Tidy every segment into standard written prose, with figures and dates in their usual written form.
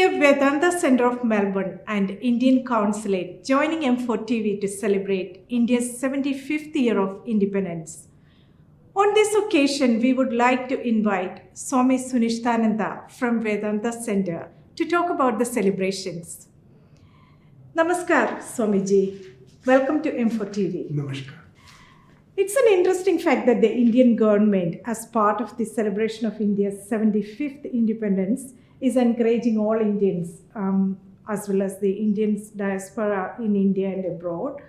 Here, Vedanta Centre of Melbourne and Indian Consulate joining 𝐓𝐴 TV to celebrate India's 75th year of independence. On this occasion, we would like to invite Swami Sunishtananda from Vedanta Centre to talk about the celebrations. Namaskar, Swamiji. Welcome to 𝐓𝐴 TV. Namaskar. It's an interesting fact that the Indian government, as part of the celebration of India's 75th independence, is encouraging all Indians, as well as the Indians diaspora in India and abroad,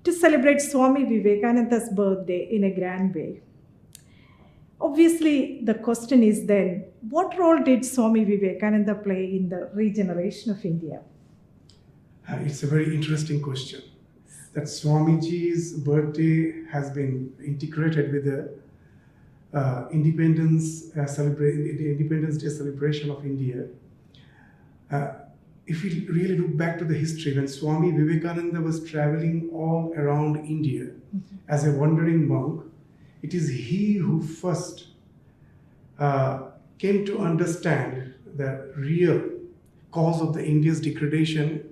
to celebrate Swami Vivekananda's birthday in a grand way. Obviously, the question is then, what role did Swami Vivekananda play in the regeneration of India? It's a very interesting question. That Swamiji's birthday has been integrated with the Independence Day celebration of India. If we really look back to the history, when Swami Vivekananda was traveling all around India as a wandering monk, it is he who first came to understand the real cause of the India's degradation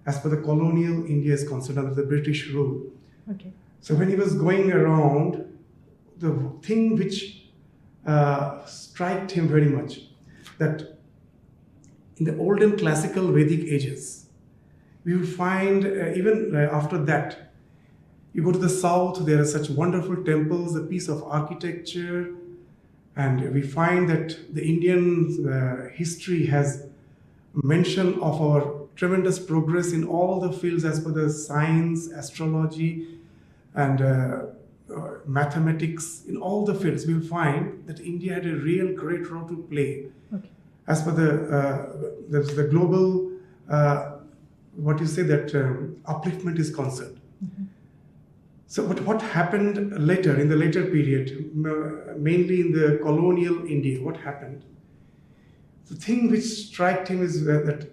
as per the colonial India is concerned under the British rule. Okay. So when he was going around, the thing which struck him very much, that in the olden classical Vedic ages, we will find even after that, you go to the south, there are such wonderful temples, a piece of architecture, and we find that the Indian history has mention of our tremendous progress in all the fields as per the science, astrology, and mathematics. In all the fields, we will find that India had a real great role to play. Okay. As per the global, upliftment is concerned. Mm-hmm. So what happened later, in the later period, mainly in the colonial India, what happened? The thing which struck him is that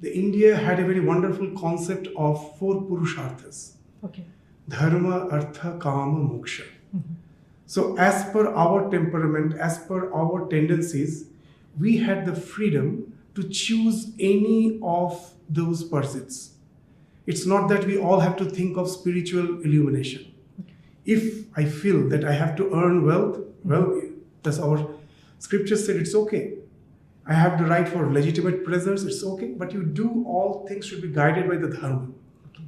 the India had a very wonderful concept of 4 purusharthas. Okay. Dharma, artha, kama, moksha. Mm-hmm. So as per our temperament, as per our tendencies, we had the freedom to choose any of those pursuits. It's not that we all have to think of spiritual illumination. Okay. If I feel that I have to earn wealth, well, that's our scriptures said it's okay. I have the right for legitimate pleasures, it's okay, but you do all things should be guided by the dharma. Okay.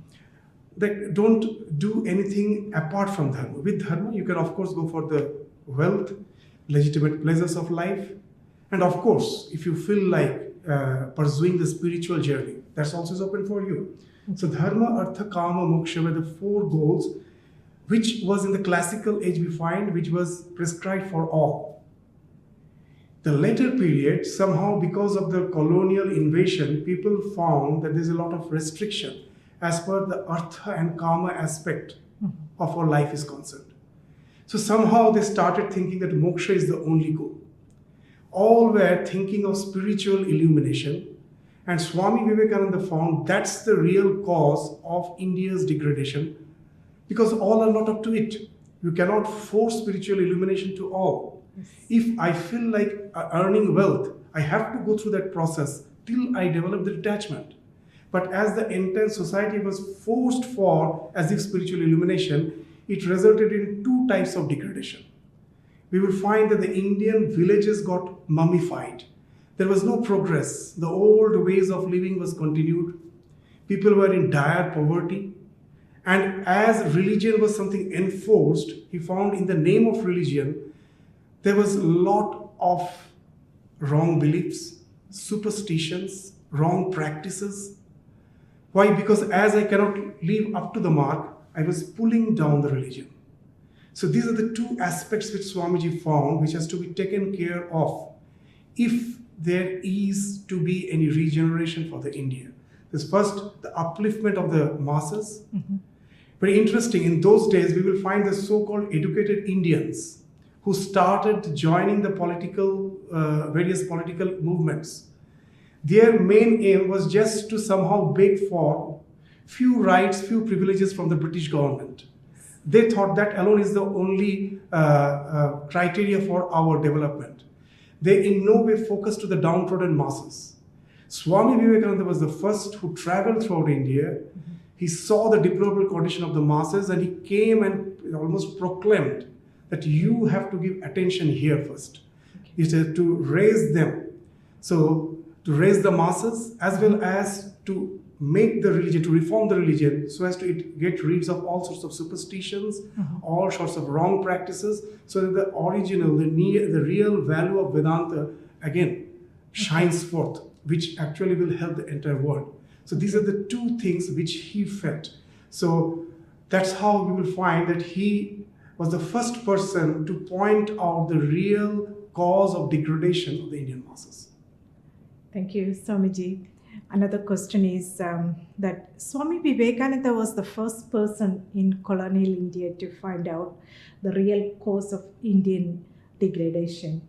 That don't do anything apart from dharma. With dharma, you can of course go for the wealth, legitimate pleasures of life, and of course, if you feel like pursuing the spiritual journey, that's also is open for you. So dharma, artha, kama, moksha were the 4 goals, which was in the classical age we find, which was prescribed for all. The later period, somehow because of the colonial invasion, people found that there's a lot of restriction as per the artha and kama aspect of our life is concerned. So somehow they started thinking that moksha is the only goal. All were thinking of spiritual illumination, and Swami Vivekananda found that's the real cause of India's degradation, because all are not up to it. You cannot force spiritual illumination to all. If I feel like earning wealth, I have to go through that process till I develop the detachment. But as the entire society was forced for as if spiritual illumination, it resulted in 2 types of degradation. We will find that the Indian villages got mummified. There was no progress. The old ways of living was continued. People were in dire poverty. And as religion was something enforced, he found in the name of religion, there was a lot of wrong beliefs, superstitions, wrong practices. Why? Because as I cannot live up to the mark, I was pulling down the religion. So these are the 2 aspects which Swamiji found, which has to be taken care of if there is to be any regeneration for the India. This first, the upliftment of the masses. Mm-hmm. Very interesting, in those days we will find the so-called educated Indians who started joining the various political movements. Their main aim was just to somehow beg for few rights, few privileges from the British government. They thought that alone is the only criteria for our development. They in no way focused to the downtrodden masses. Swami Vivekananda was the first who traveled throughout India. He saw the deplorable condition of the masses and he came and almost proclaimed that you have to give attention here first. He said to raise them. So to raise the masses as well as to make the religion, to reform the religion so as to get rid of all sorts of superstitions, all sorts of wrong practices, so that the original, the real value of Vedanta again shines forth, which actually will help the entire world. So these are the two things which he felt. So that's how we will find that he was the first person to point out the real cause of degradation of the Indian masses. Thank you, Swamiji. Another question is that Swami Vivekananda was the first person in colonial India to find out the real cause of Indian degradation.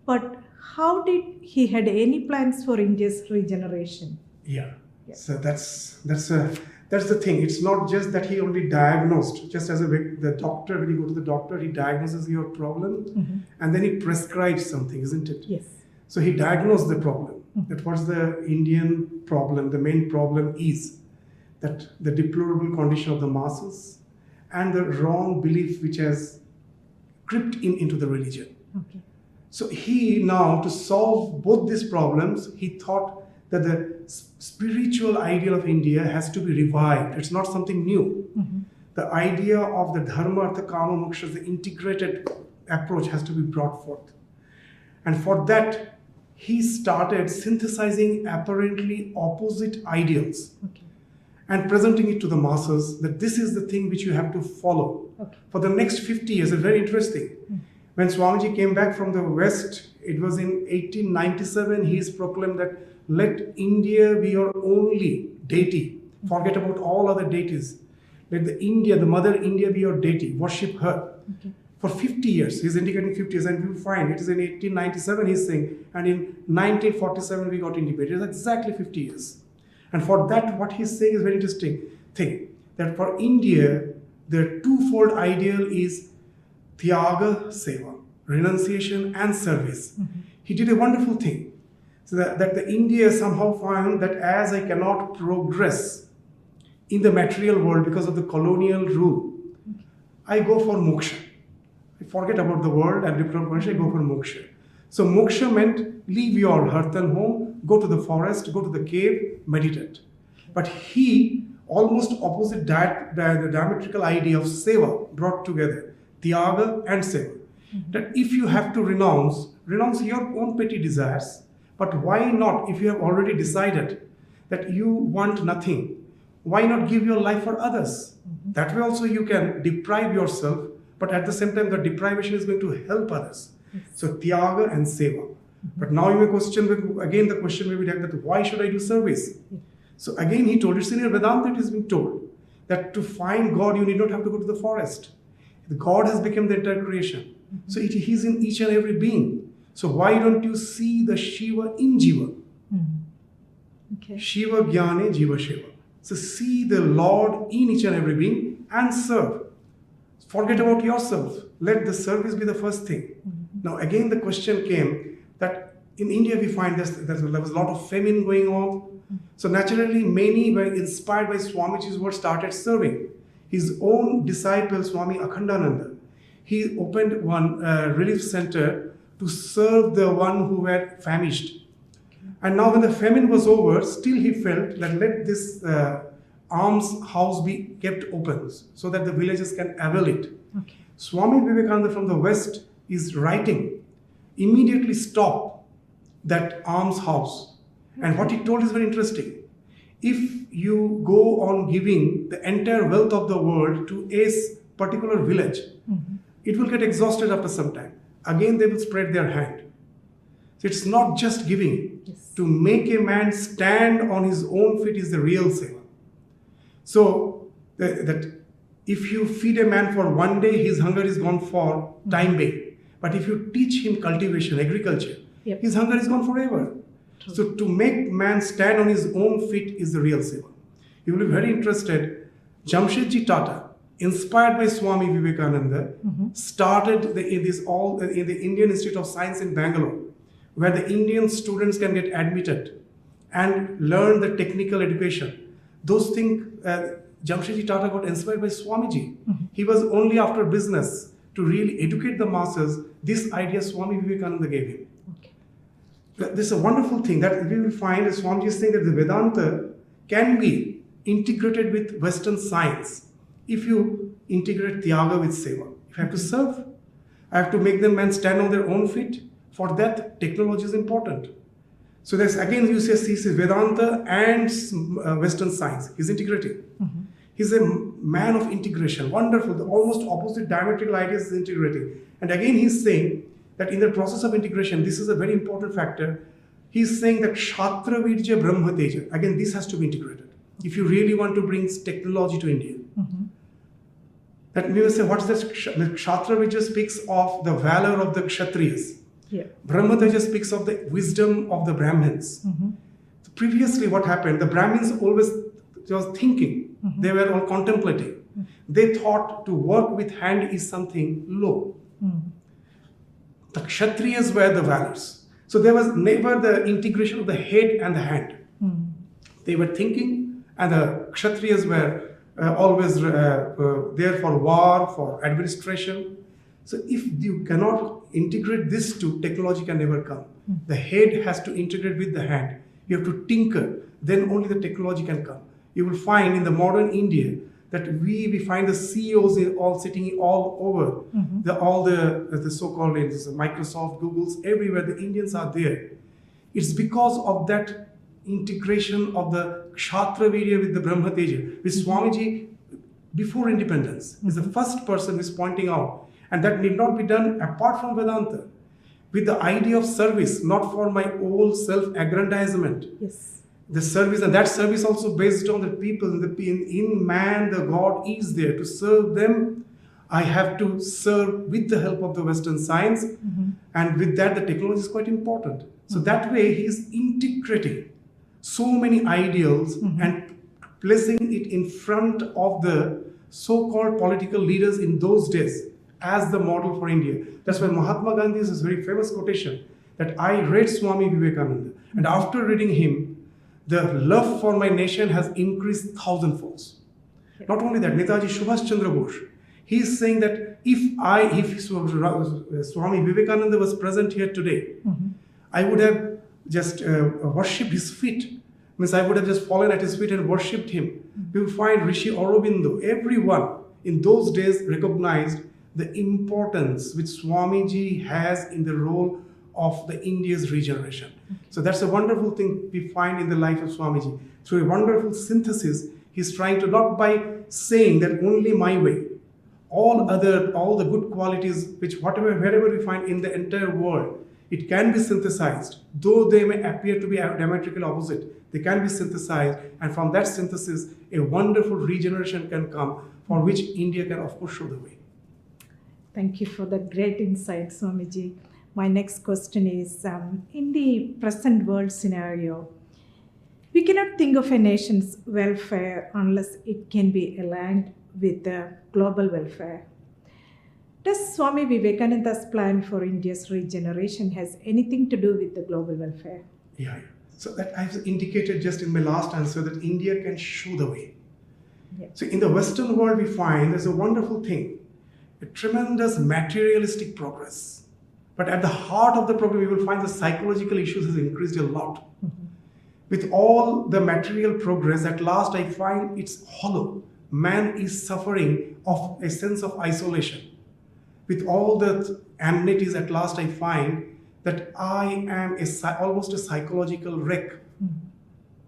But how did he had any plans for India's regeneration? Yeah. So that's the thing. It's not just that he only diagnosed, just as the doctor, when you go to the doctor, he diagnoses your problem and then he prescribes something, isn't it? Yes. So he diagnosed the problem. That what's the Indian problem? The main problem is that the deplorable condition of the masses and the wrong belief which has crept into the religion. Okay. So he now, to solve both these problems, he thought that the spiritual ideal of India has to be revived. It's not something new. The idea of the dharma, artha, kama, moksha, the integrated approach has to be brought forth. And for that, he started synthesizing apparently opposite ideals and presenting it to the masses that this is the thing which you have to follow. For the next 50 years. It's very interesting. When Swamiji came back from the West, it was in 1897, he's proclaimed that let India be your only deity. Forget about all other deities. Let the Mother India be your deity. Worship her. For 50 years, he's indicating 50 years, and we'll find it is in 1897 he's saying, and in 1947 we got independent. It's exactly 50 years. And for that, what he's saying is very interesting thing, that for India, the twofold ideal is Tyaga Seva, renunciation and service. He did a wonderful thing. So that the India somehow found that as I cannot progress in the material world because of the colonial rule, I go for moksha. I forget about the world and I go for moksha. So moksha meant leave your hearth and home, go to the forest, go to the cave, meditate. But he, almost opposite that, the diametrical idea of seva brought together, tyaga and seva. That if you have to renounce your own petty desires, but why not, if you have already decided that you want nothing, why not give your life for others? That way also you can deprive yourself, but at the same time the deprivation is going to help others. So tyaga and seva. But now you may question, again the question may be that why should I do service? So again he told, it's in your Vedanta it has been told, that to find God you need not have to go to the forest. God has become the entire creation. So he's in each and every being. So why don't you see the Shiva in Jiva? Shiva Jnane Jiva Shiva. So see the Lord in each and every being and serve. Forget about yourself. Let the service be the first thing. Now again the question came that in India we find there was a lot of famine going on. So naturally many were inspired by Swamiji's words, started serving. His own disciple Swami Akhandananda, he opened one relief center to serve the one who were famished. And now when the famine was over, still he felt that let this alms house be kept open so that the villagers can avail it. Swami Vivekananda from the West is writing, immediately stop that alms house. And what he told is very interesting. If you go on giving the entire wealth of the world to a particular village, it will get exhausted after some time. Again, they will spread their hand. So it's not just giving. To make a man stand on his own feet is the real seva. So that if you feed a man for one day, his hunger is gone for time being. But if you teach him cultivation, agriculture, his hunger is gone forever. So to make man stand on his own feet is the real seva. You will be very interested. Jamshedji Tata, inspired by Swami Vivekananda, started in the Indian Institute of Science in Bangalore, where the Indian students can get admitted and learn the technical education. Those things, Jamshedji Tata got inspired by Swamiji. He was only after business to really educate the masses. This idea Swami Vivekananda gave him. This is a wonderful thing that we will find as Swamiji is saying that the Vedanta can be integrated with Western science if you integrate Tyaga with Seva. If I have to serve, I have to make them men stand on their own feet. For that, technology is important. So there's again you see Vedanta and Western science. He's integrating. He's a man of integration. Wonderful. The almost opposite diametrical ideas is integrating. And again he's saying that in the process of integration, this is a very important factor. He's saying that 𝐓𝐡𝐞 𝐑𝐨𝐵 again, this has to be integrated. If you really want to bring technology to India. That we will say, what's this? 𝐓𝐡𝐞 speaks of the valor of the Kshatriyas. 𝐵𝑟ah্মতেজ speaks of the wisdom of the Brahmins. So previously what happened, the Brahmins always was thinking, they were all contemplating. They thought to work with hand is something low. The Kshatriyas were the valors. So there was never the integration of the head and the hand. They were thinking, and the Kshatriyas were always there for war, for administration. So if you cannot integrate this two, technology can never come. The head has to integrate with the hand. You have to tinker, then only the technology can come. You will find in the modern India that we find the CEOs all sitting all over, all the so-called Microsoft, Googles, everywhere the Indians are there. It's because of that integration of the kshatravirya with the 𝐵𝑟ah്മतेജ, which Swamiji, before independence, is the first person who is pointing out. And that need not be done apart from Vedanta, with the idea of service, not for my own self-aggrandizement. The service, and that service also based on the people, in man the God is there to serve them. I have to serve with the help of the Western science, and with that the technology is quite important. So that way he is integrating so many ideals and placing it in front of the so-called political leaders in those days as the model for India. That's why Mahatma Gandhi is this very famous quotation that I read Swami Vivekananda, and after reading him, the love for my nation has increased 1,000-folds. Not only that, Netaji Subhash Chandra Bose, he is saying that if Swami Vivekananda was present here today, I would have just worshipped his feet. Means I would have just fallen at his feet and worshipped him. We will find Rishi Aurobindo, everyone in those days recognized the importance which Swamiji has in the role of the India's regeneration. So that's a wonderful thing we find in the life of Swamiji. Through a wonderful synthesis, he's trying to, not by saying that only my way, all the good qualities which wherever we find in the entire world, it can be synthesized. Though they may appear to be diametrically opposite, they can be synthesized, and from that synthesis, a wonderful regeneration can come, for which India can of course show the way. Thank you for that great insight, Swamiji. My next question is, in the present world scenario, we cannot think of a nation's welfare unless it can be aligned with the global welfare. Does Swami Vivekananda's plan for India's regeneration has anything to do with the global welfare? Yeah. So that I've indicated just in my last answer that India can show the way. So in the Western world, we find there's a wonderful thing, a tremendous materialistic progress. But at the heart of the problem, we will find the psychological issues has increased a lot. With all the material progress, at last I find it's hollow. Man is suffering of a sense of isolation. With all the amenities, at last I find that I am almost a psychological wreck.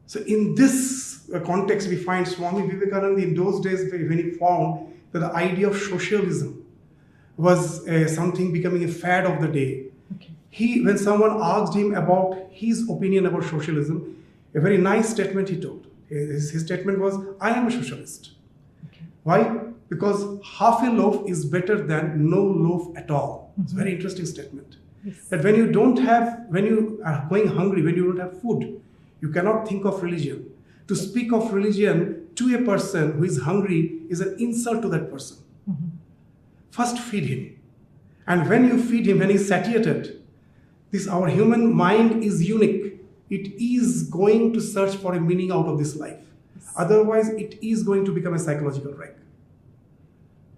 So in this context, we find Swami Vivekananda in those days when he found that the idea of socialism was something becoming a fad of the day. When someone asked him about his opinion about socialism, a very nice statement he told. His statement was, I am a socialist. Why? Because half a loaf is better than no loaf at all. It's a very interesting statement. That when you are going hungry, when you don't have food, you cannot think of religion. To speak of religion to a person who is hungry is an insult to that person. First feed him. And when you feed him, when he's satiated, This our human mind is unique. It is going to search for a meaning out of this life. Otherwise, it is going to become a psychological wreck.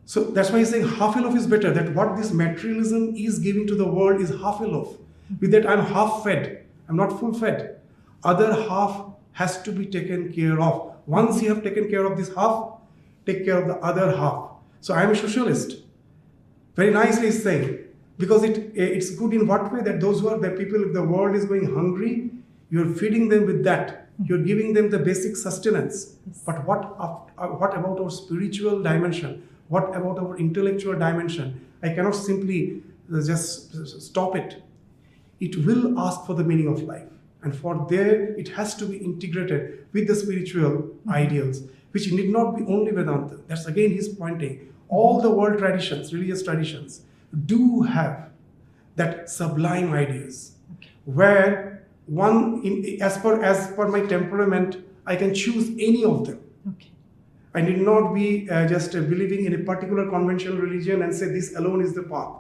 So that's why he's saying half a loaf is better. That what this materialism is giving to the world is half a loaf. With that, I'm half fed. I'm not full fed. Other half has to be taken care of. Once you have taken care of this half, take care of the other half. So I'm a socialist. Very nicely he's saying, because it's good in what way? That those who are the people, if the world is going hungry, you're feeding them with that. You're giving them the basic sustenance. But what about our spiritual dimension? What about our intellectual dimension? I cannot simply just stop it. It will ask for the meaning of life. And for there, it has to be integrated with the spiritual ideals, which need not be only Vedanta. That's again he's pointing. All the world traditions, religious traditions, do have that sublime ideas, where as per my temperament, I can choose any of them. Okay. I need not be just believing in a particular conventional religion and say this alone is the path.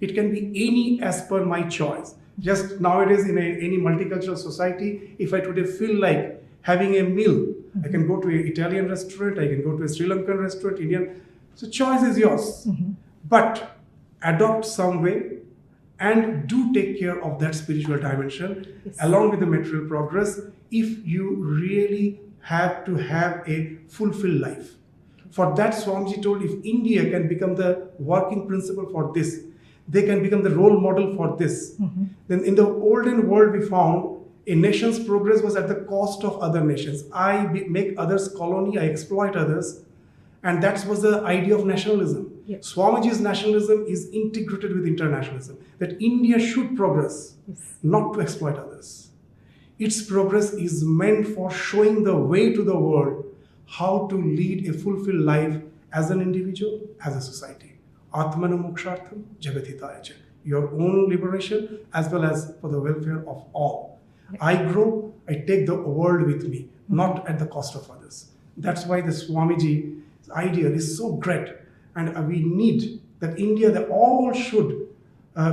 It can be any as per my choice. Just nowadays in any multicultural society, if I today feel like having a meal, I can go to an Italian restaurant, I can go to a Sri Lankan restaurant, Indian. So choice is yours. But adopt some way and do take care of that spiritual dimension along with the material progress if you really have to have a fulfilled life. For that, Swamiji told, if India can become the working principle for this, they can become the role model for this. Then in the olden world, we found a nation's progress was at the cost of other nations. I make others colony, I exploit others. And that was the idea of nationalism. Swamiji's nationalism is integrated with internationalism. That India should progress, not to exploit others. Its progress is meant for showing the way to the world how to lead a fulfilled life as an individual, as a society. Atmana mokshartham 𝐓𝐡𝐞. Your own liberation as well as for the welfare of all. I grow, I take the world with me, not at the cost of others. That's why the Swamiji ideal is so great, and we need that India, they all should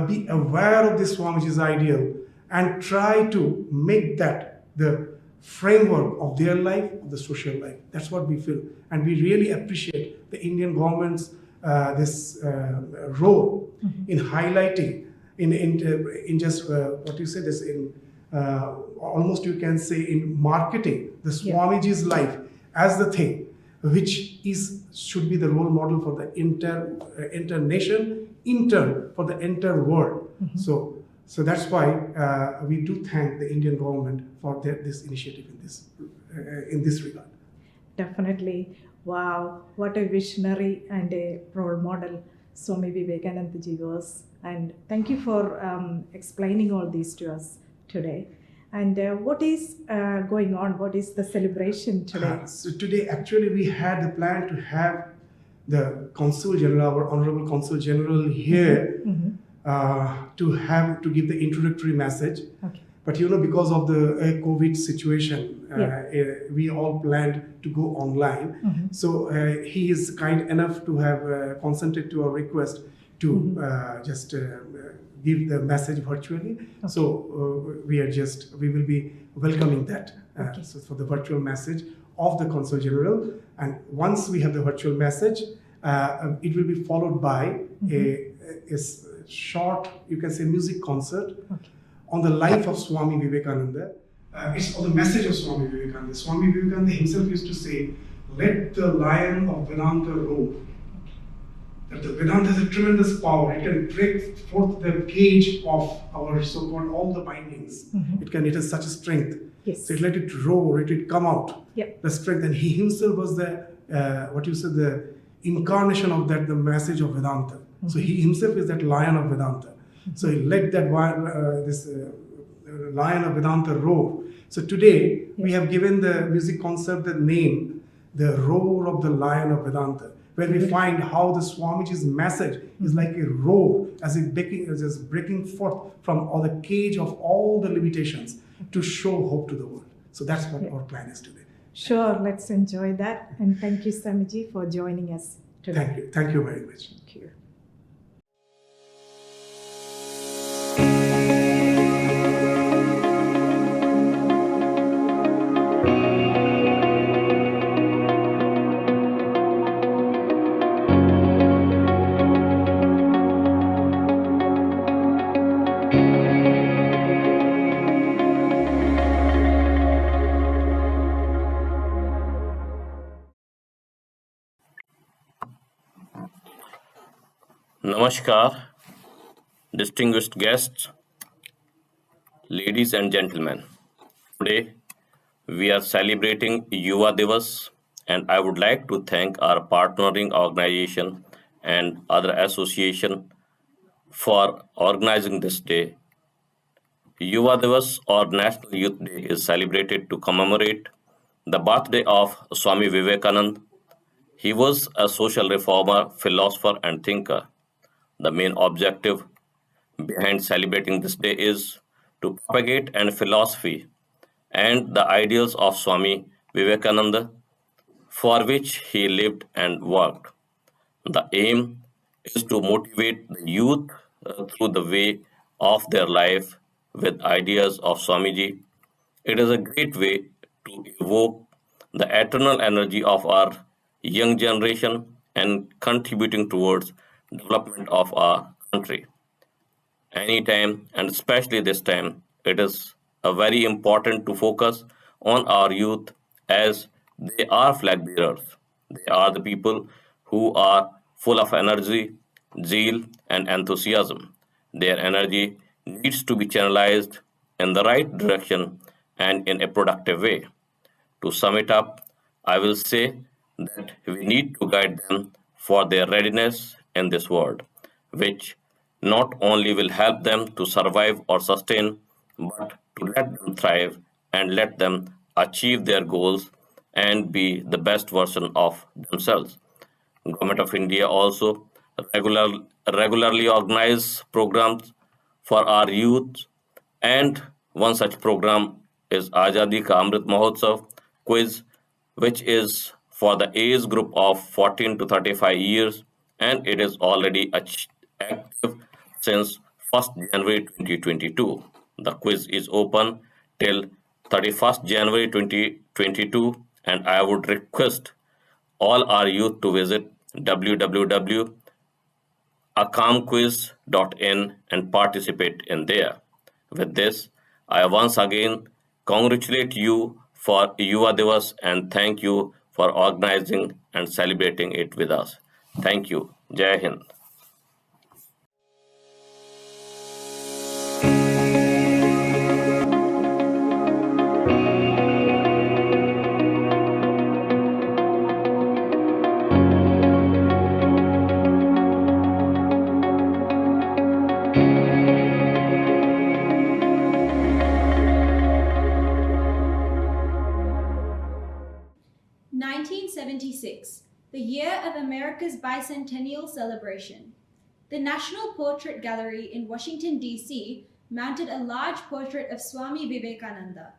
be aware of this Swamiji's ideal and try to make that the framework of their life, of the social life. That's what we feel, and we really appreciate the Indian government's this role in highlighting, in just what you say, this in almost you can say in marketing the Swamiji's life as the thing which should be the role model for the entire nation, in turn for the entire world. So that's why we do thank the Indian government for this initiative in this regard. Definitely. Wow, what a visionary and a role model Swami Vivekananda ji was. And thank you for explaining all these to us today. And what is going on? What is the celebration today? So today, actually, we had the plan to have the Consul General, our Honorable Consul General here, to give the introductory message. Okay. But because of the COVID situation, we all planned to go online. So he is kind enough to have consented to our request to just give the message virtually. Okay. So we will be welcoming that. So for the virtual message of the Consul General. And once we have the virtual message, it will be followed by a short, you can say, music concert on the life of Swami Vivekananda. It's on the message of Swami Vivekananda. Swami Vivekananda himself used to say, "Let the lion of Vedanta roar." That the Vedanta has a tremendous power. It can break forth the cage of our so-called all the bindings. It has such a strength. Yes. So let it roar, let it come out. The strength. And he himself was the the incarnation of that, the message of Vedanta. So he himself is that lion of Vedanta. So he let that lion of Vedanta roar. So today we have given the music concert the name, the roar of the lion of Vedanta, where we find how the Swamiji's message is like a roar, as if breaking forth from all the cage of all the limitations to show hope to the world. So that's what our plan is today. Sure, let's enjoy that. And thank you, Swamiji, for joining us today. Thank you. Thank you very much. Thank you. Namaskar, distinguished guests, ladies and gentlemen. Today we are celebrating Yuva Divas, and I would like to thank our partnering organization and other association for organizing this day. Yuva Divas or National Youth Day is celebrated to commemorate the birthday of Swami Vivekananda. He was a social reformer, philosopher, and thinker. The main objective behind celebrating this day is to propagate and philosophy and the ideals of Swami Vivekananda for which he lived and worked. The aim is to motivate the youth through the way of their life with ideas of Swamiji. It is a great way to evoke the eternal energy of our young generation and contributing towards development of our country. Anytime, and especially this time, it is very important to focus on our youth as they are flag bearers. They are the people who are full of energy, zeal, and enthusiasm. Their energy needs to be channelized in the right direction and in a productive way. To sum it up, I will say that we need to guide them for their readiness in this world, which not only will help them to survive or sustain, but to let them thrive and let them achieve their goals and be the best version of themselves. Government of India also regular, regularly organize programs for our youth, and one such program is Azadi Ka Amrit Mahotsav quiz, which is for the age group of 14 to 35 years, and it is already active since 1st January 2022. The quiz is open till 31st January 2022, and I would request all our youth to visit www.𝐓𝐡𝐞 and participate in there. With this, I once again congratulate you for Yuva Divas and thank you for organizing and celebrating it with us. Thank you. Jai Hind. 1976, the year of America's bicentennial celebration. The National Portrait Gallery in Washington, D.C. mounted a large portrait of Swami Vivekananda.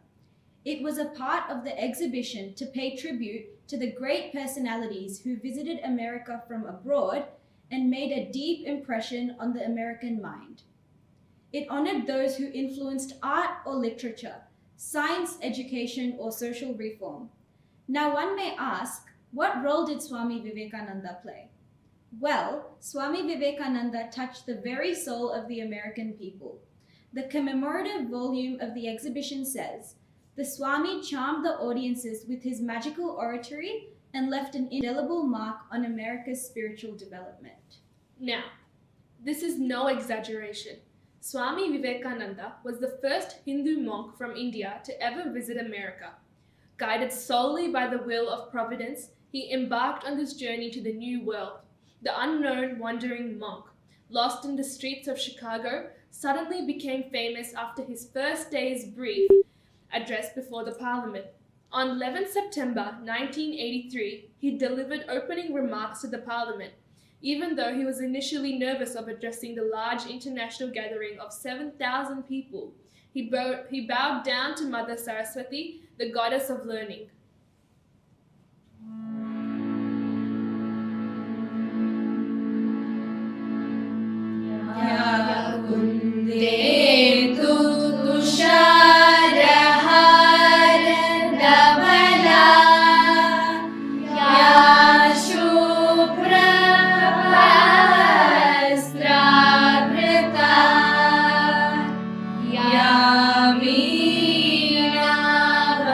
It was a part of the exhibition to pay tribute to the great personalities who visited America from abroad and made a deep impression on the American mind. It honored those who influenced art or literature, science, education, or social reform. Now one may ask, what role did Swami Vivekananda play? Well, Swami Vivekananda touched the very soul of the American people. The commemorative volume of the exhibition says, the Swami charmed the audiences with his magical oratory and left an indelible mark on America's spiritual development. Now, this is no exaggeration. Swami Vivekananda was the first Hindu monk from India to ever visit America. Guided solely by the will of Providence, he embarked on this journey to the New World. The unknown, wandering monk, lost in the streets of Chicago, suddenly became famous after his first day's brief address before the Parliament. On 11 September 1983, he delivered opening remarks to the Parliament. Even though he was initially nervous of addressing the large international gathering of 7,000 people, he bowed down to Mother Saraswati, the goddess of learning.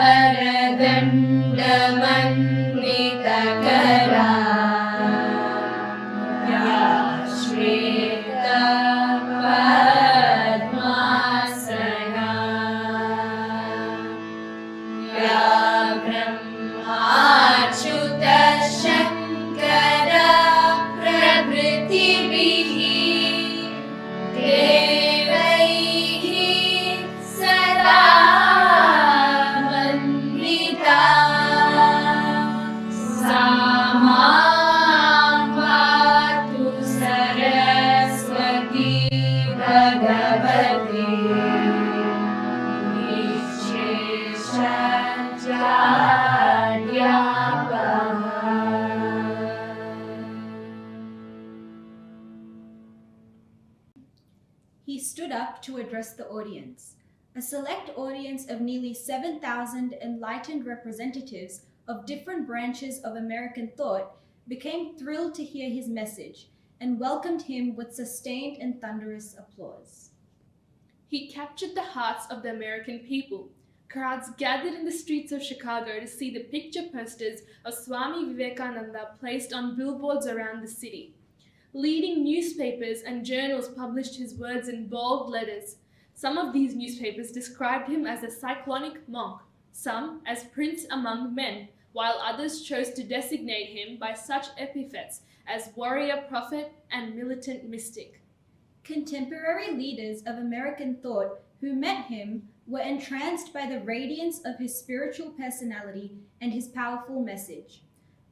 Varadan मातु Saraswati Bhagwati He stood up to address the audience. A select audience of nearly 7,000 enlightened representatives of different branches of American thought became thrilled to hear his message and welcomed him with sustained and thunderous applause. He captured the hearts of the American people. Crowds gathered in the streets of Chicago to see the picture posters of Swami Vivekananda placed on billboards around the city. Leading newspapers and journals published his words in bold letters. Some of these newspapers described him as a cyclonic monk, some as prince among men, while others chose to designate him by such epithets as warrior prophet and militant mystic. Contemporary leaders of American thought who met him were entranced by the radiance of his spiritual personality and his powerful message.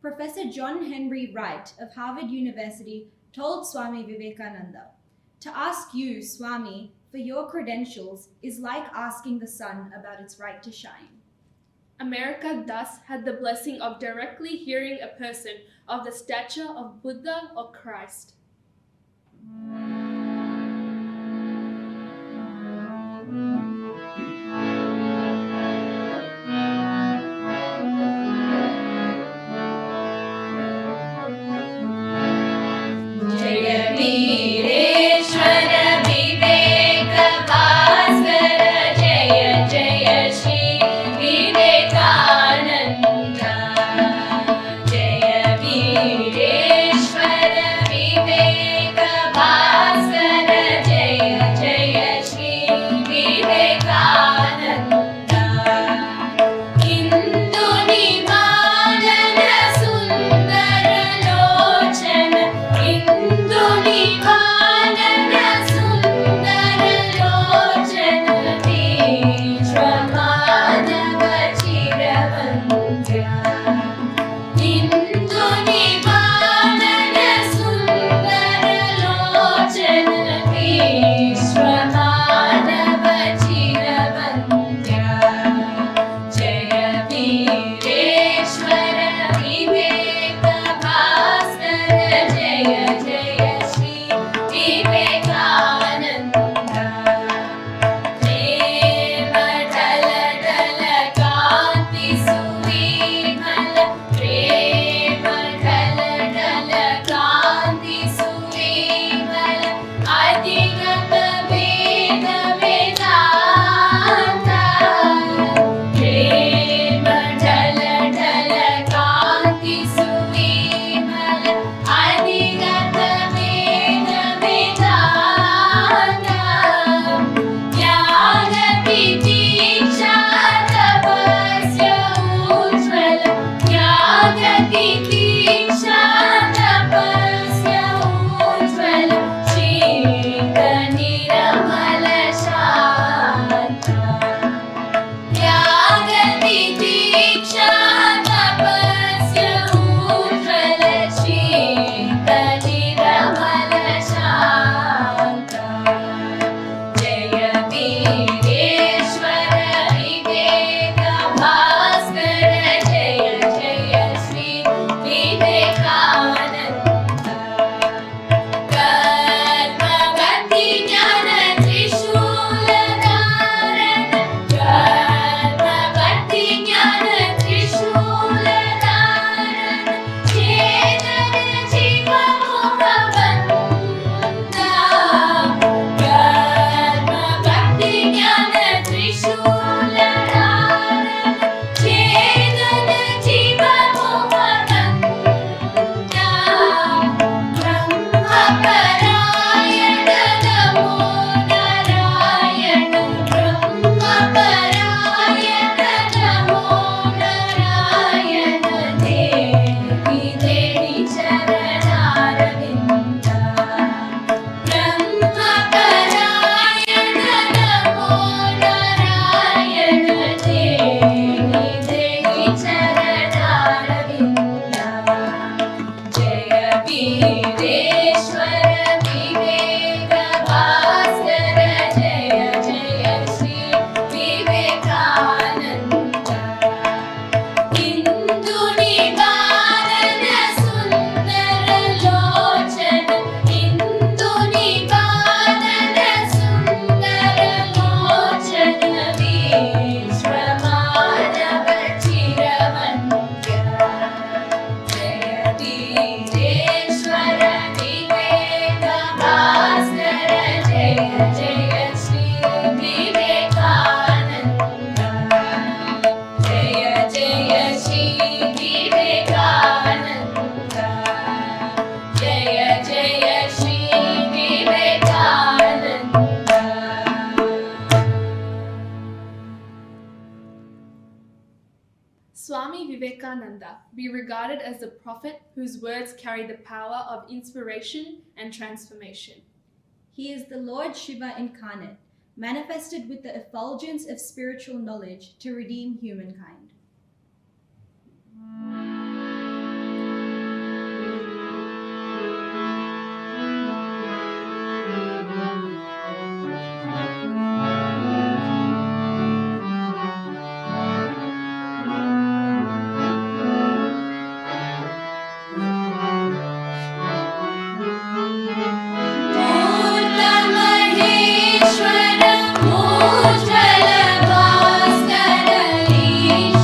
Professor John Henry Wright of Harvard University told Swami Vivekananda, "To ask you, Swami, for your credentials is like asking the sun about its right to shine." America thus had the blessing of directly hearing a person of the stature of Buddha or Christ. Vireshwar विवेक भास्कर जय जय श्री विवेकानंद जय वीरेश्वर विवेक भास्कर जय जय श्री विवेकानंद हिंदू निवारण सुंदर लोचन हिंदू निवारण सुंदर लोचन विश्वमानव चिरवंद्या हिंदू निवारण वीरेश्वर विवेक भास्कर जय जय श्री विवेकानंद जय जय श्री विवेकानंद जय जय Shri Vivekananda. Swami Vivekananda be regarded as the prophet whose words carry the power of inspiration and transformation. He is the Lord Shiva incarnate, manifested with the effulgence of spiritual knowledge to redeem humankind. Maheshwar Ujjwal Bhaskar Ish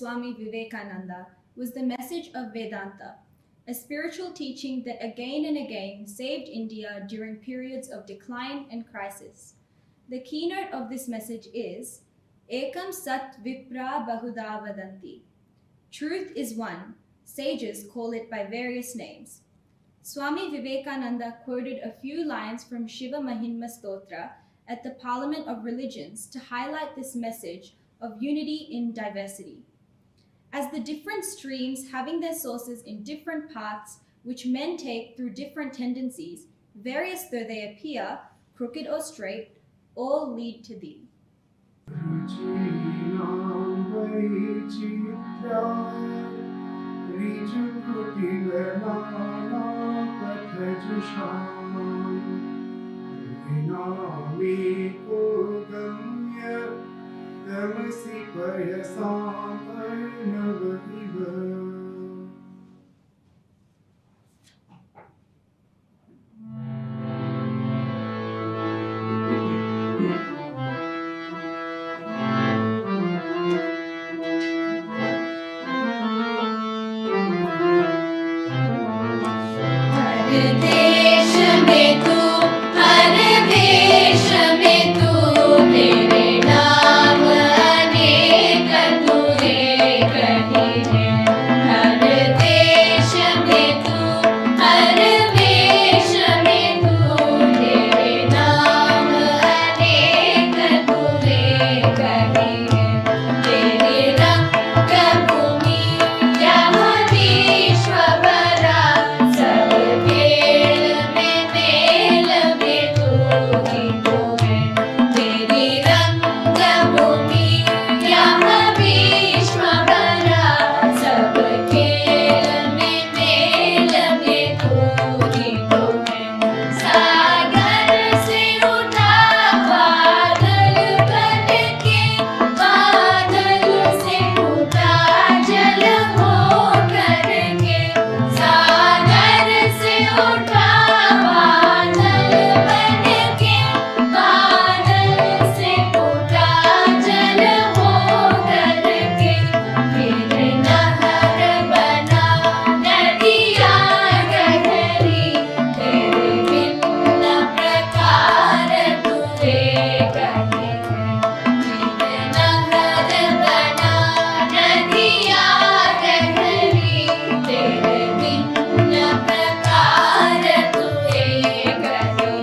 Swami Vivekananda was the message of Vedanta, a spiritual teaching that again and again saved India during periods of decline and crisis. The keynote of this message is 𝐓𝐡𝐞 𝐑𝐨𝐴 Truth is one. Sages call it by various names. Swami Vivekananda quoted a few lines from Shiva Mahima Stotra at the Parliament of Religions to highlight this message of unity in diversity. As the different streams having their sources in different paths which men take through different tendencies, various though they appear, crooked or straight, all lead to thee. देश में तू हर देश में तू तेरे नाम अनेक तूने कही है हर देश में तू हर देश में तू तेरे नाम अनेक तूने कही है तेरे रंग भूमि यह विश्व भरा सब खेल में मेल में तू ही तो है तेरी रंग भूमि यह विश्व भरा सब खेल में मेल में तू ही तो है सागर से उठा बादल बन के बादल से उठा जल हो करके सागर से उठा बादल बन के बादल से उठा जल हो करके फिर नहर बना नदियाँ गहरी तेरे भिन्न प्रकार तुझे कहे फिर नहर बना नदियाँ गहरी तेरे भिन्न प्रकार तुझे कहे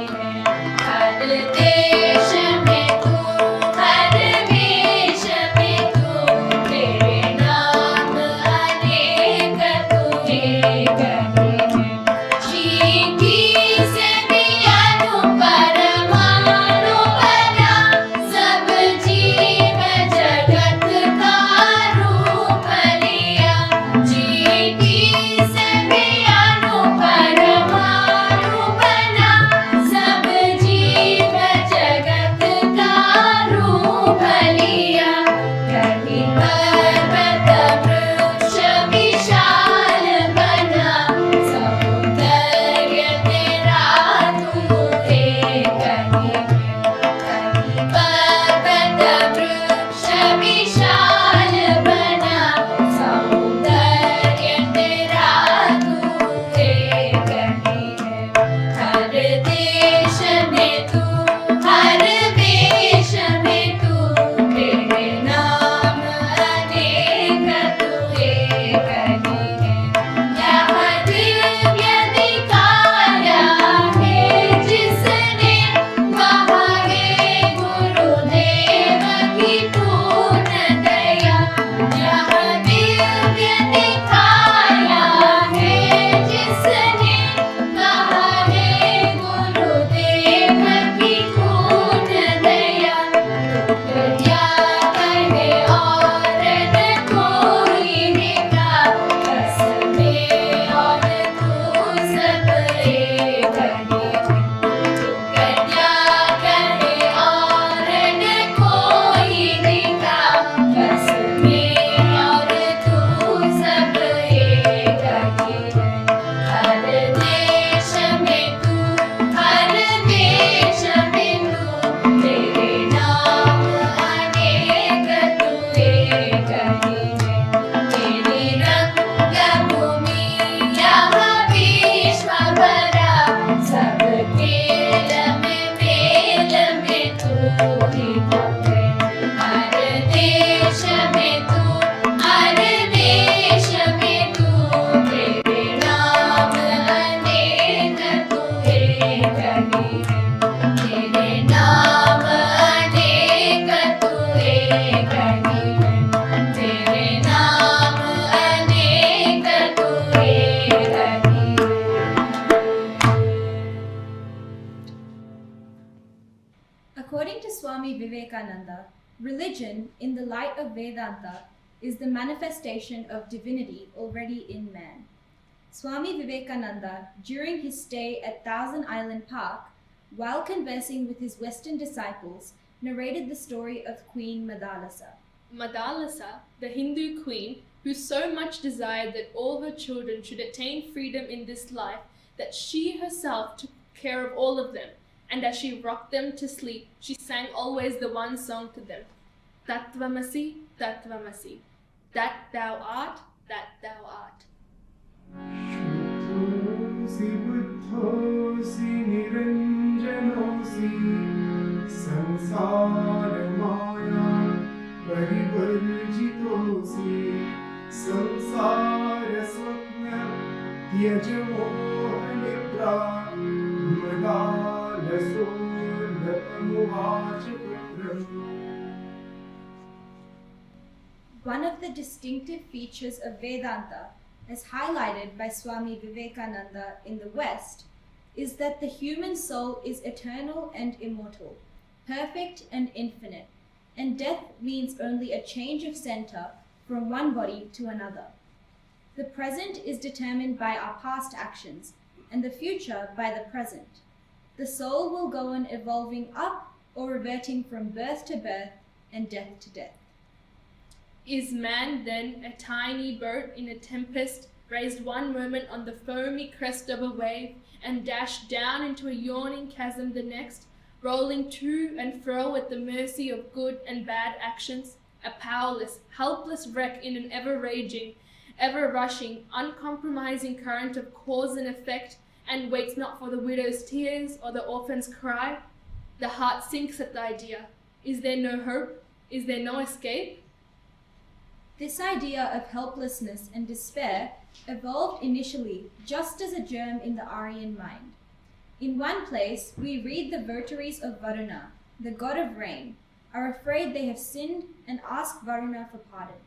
हर देश में तू हर वेश में तू तेरे नाम अनेक तुझे कहे चींटी से भी अणु परमाणु बना सब जीव जगत का रूप लिया चींटी से भी अणु परमाणु बना सब जीव जगत का रूप लिया कहीं पर्वत वृक्ष विशाल बना सौंदर्य तेरा तूने कहीं पर्वत वृक्ष विशाल बना सौंदर्य तेरा तूने कहीं हर देश में तू हर वेश में तू तेरे नाम अनेक तुझे कही है यह दिव्य दिखाया है जिसने वह है गुरुदेव की पूर्ण दया यह दिव्य दिखाया है जिसने वह है गुरुदेव According to Swami Vivekananda, religion, in the light of Vedanta, is the manifestation of divinity already in man. Swami Vivekananda, during his stay at Thousand Island Park, while conversing with his Western disciples, narrated the story of Queen Madalasa. Madalasa, the Hindu queen, who so much desired that all her children should attain freedom in this life, that she herself took care of all of them, and as she rocked them to sleep, she sang always the one song to them, Tattvamasi, Tattvamasi, that thou art, that thou art. Shuddhosi buddhosi niranjanosi samsara maya parivarjitosi samsara swapna tyajmohanitra madalaso lapamuvachaputra. One of the distinctive features of Vedanta, as highlighted by Swami Vivekananda in the West, is that the human soul is eternal and immortal, perfect and infinite, and death means only a change of center from one body to another. The present is determined by our past actions, and the future by the present. The soul will go on evolving up or reverting from birth to birth and death to death. Is man then a tiny boat in a tempest, raised one moment on the foamy crest of a wave, and dashed down into a yawning chasm the next, rolling to and fro at the mercy of good and bad actions, a powerless, helpless wreck in an ever-raging, ever-rushing, uncompromising current of cause and effect, and waits not for the widow's tears or the orphan's cry? The heart sinks at the idea. Is there no hope? Is there no escape? This idea of helplessness and despair evolved initially just as a germ in the Aryan mind. In one place, we read the votaries of Varuna, the god of rain, are afraid they have sinned and ask Varuna for pardon.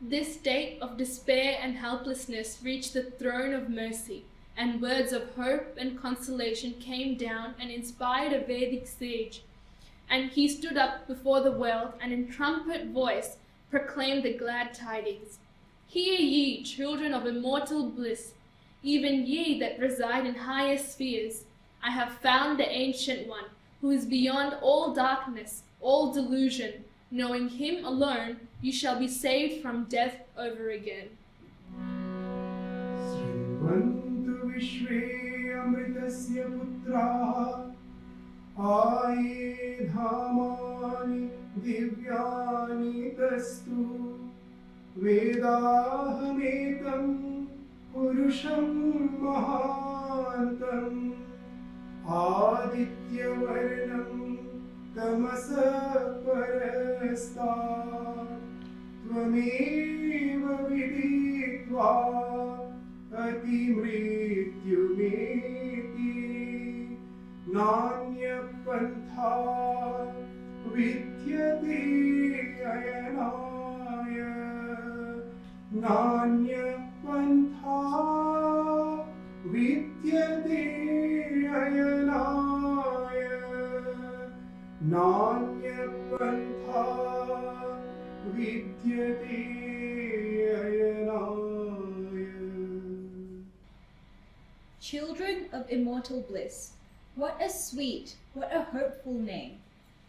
This state of despair and helplessness reached the throne of mercy, and words of hope and consolation came down and inspired a Vedic sage. And he stood up before the world and in trumpet voice proclaimed the glad tidings. Hear ye, children of immortal bliss, even ye that reside in higher spheres. I have found the Ancient One, who is beyond all darkness, all delusion. Knowing him alone, you shall be saved from death over again. Srivantu Vishve Amritasya Putra आये धामानि दिव्यानि तस्तु वेदाहमेकं पुरुषं महान्तम् आदित्यवर्णं तमसः परस्तात् त्वमेव विदित्वा अतिमृत्युमेति नान्यपन्था विद्यते अयनाय नान्यपन्था विद्यते अयनाय नान्यपन्था विद्यते अयनाय. Children of immortal bliss, what a sweet, what a hopeful name,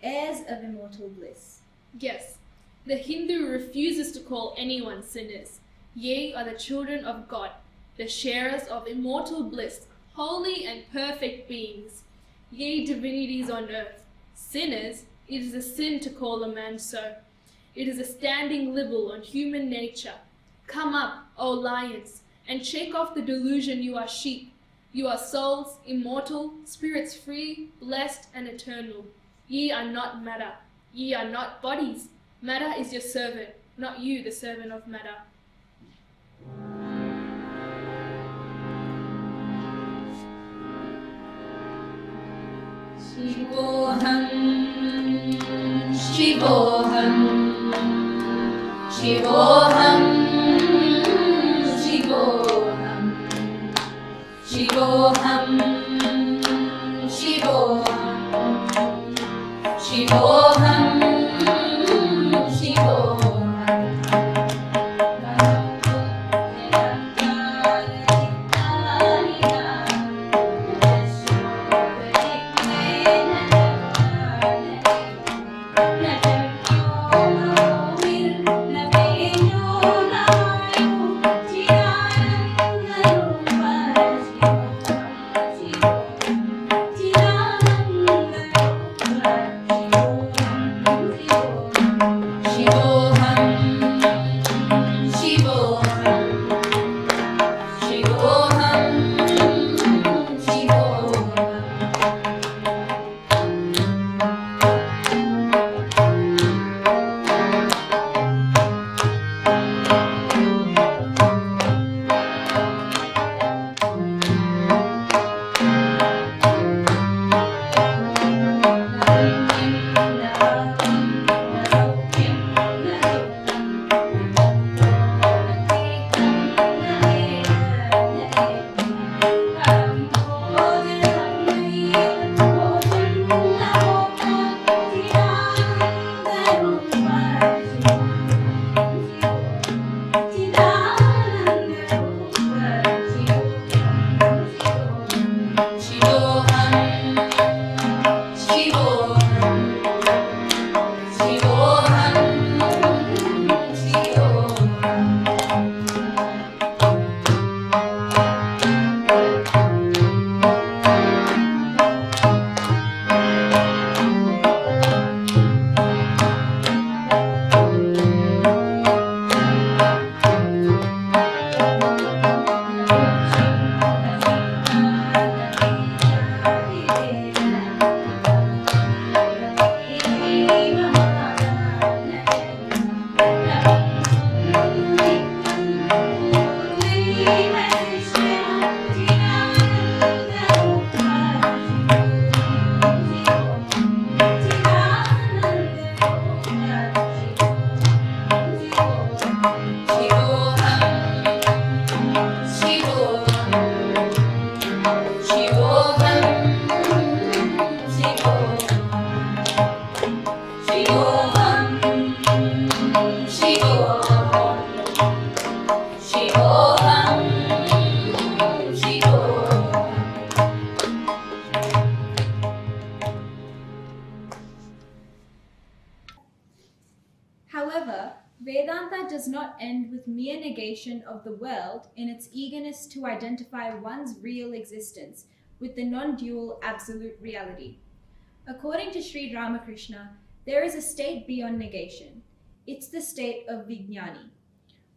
heirs of immortal bliss. Yes, the Hindu refuses to call anyone sinners. Ye are the children of God, the sharers of immortal bliss, holy and perfect beings. Ye divinities on earth. Sinners, it is a sin to call a man so. It is a standing libel on human nature. Come up, O lions, and shake off the delusion you are sheep. You are souls, immortal, spirits free, blessed and eternal. Ye are not matter. Ye are not bodies. Matter is your servant, not you the servant of matter. शिवोऽहं शिवोऽहं शिवोऽहं शिवोऽहं शिवोऽहं शिवोऽहं शिवोऽहं However, Vedanta does not end with mere negation of the world in its eagerness to identify one's real existence with the non-dual absolute reality. According to Sri Ramakrishna, there is a state beyond negation. It's the state of Vijnani.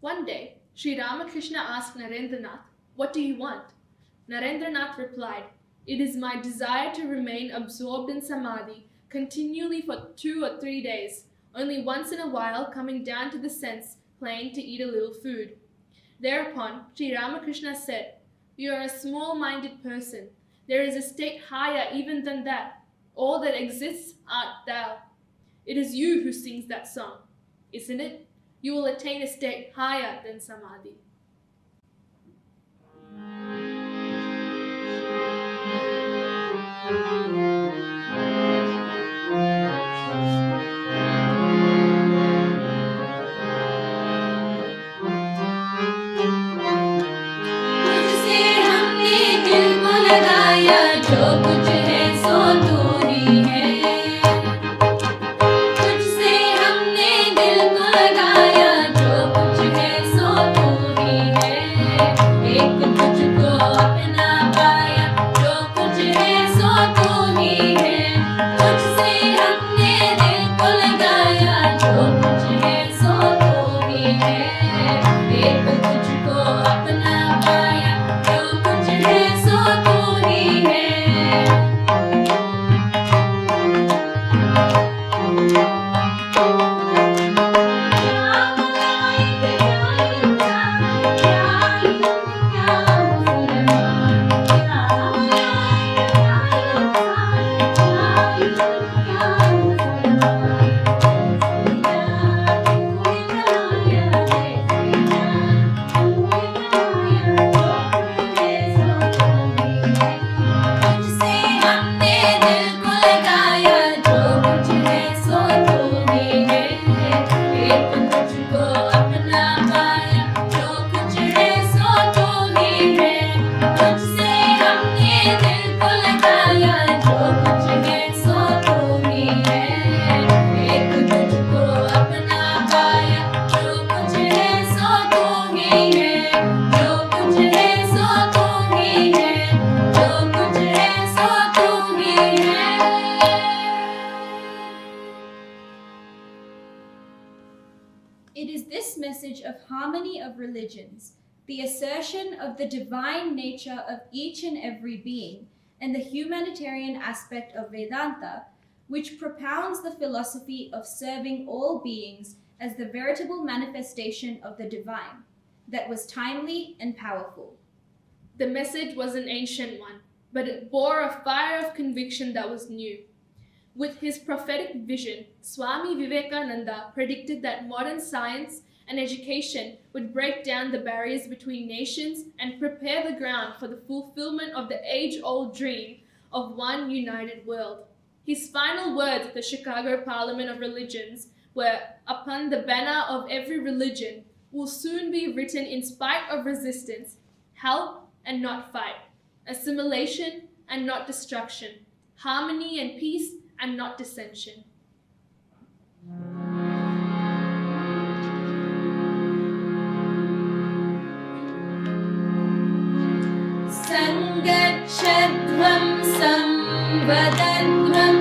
One day, Sri Ramakrishna asked Narendranath, "What do you want?" Narendranath replied, "It is my desire to remain absorbed in samadhi continually for 2 or 3 days, only once in a while coming down to the sense plane to eat a little food." Thereupon, Sri Ramakrishna said, "You are a small-minded person. There is a state higher even than that. All that exists art thou. It is you who sings that song, isn't it? You will attain a state higher than samadhi." तुझसे हमने दिल को लगाया, जो कुछ है सो तू ही है। तुझसे हमने दिल को लगाया, जो कुछ है सो तू ही है। एक तुझको अपना पाया, जो कुछ है सो तू ही है। तुझसे हमने दिल को लगाया, जो कुछ है सो तू ही है। एक तुझको अपना पाया, जो कुछ है सो तू ही है। तुझसे हमने दिल को लगाया, जो कुछ है सो तू ही है। एक तुझको अपना पाया, जो कुछ है सो तू ही है। तुझसे हमने दिल को लगाया, जो कुछ है सो तू ही है। एक तुझको अपना पाया, जो कुछ है सो तू ही है। जो कुछ है सो तू ही है। जो कुछ है सो तू ही है। It is this message of harmony of religions, the assertion of the divine nature of each and every being, and the humanitarian aspect of Vedanta, which propounds the philosophy of serving all beings as the veritable manifestation of the divine, that was timely and powerful. The message was an ancient one, but it bore a fire of conviction that was new. With his prophetic vision, Swami Vivekananda predicted that modern science and education would break down the barriers between nations and prepare the ground for the fulfillment of the age-old dream of one united world. His final words at the Chicago Parliament of Religions were, "Upon the banner of every religion will soon be written, in spite of resistance, help and not fight, assimilation and not destruction, harmony and peace and not dissension." संगच्छध्वं संवदध्वं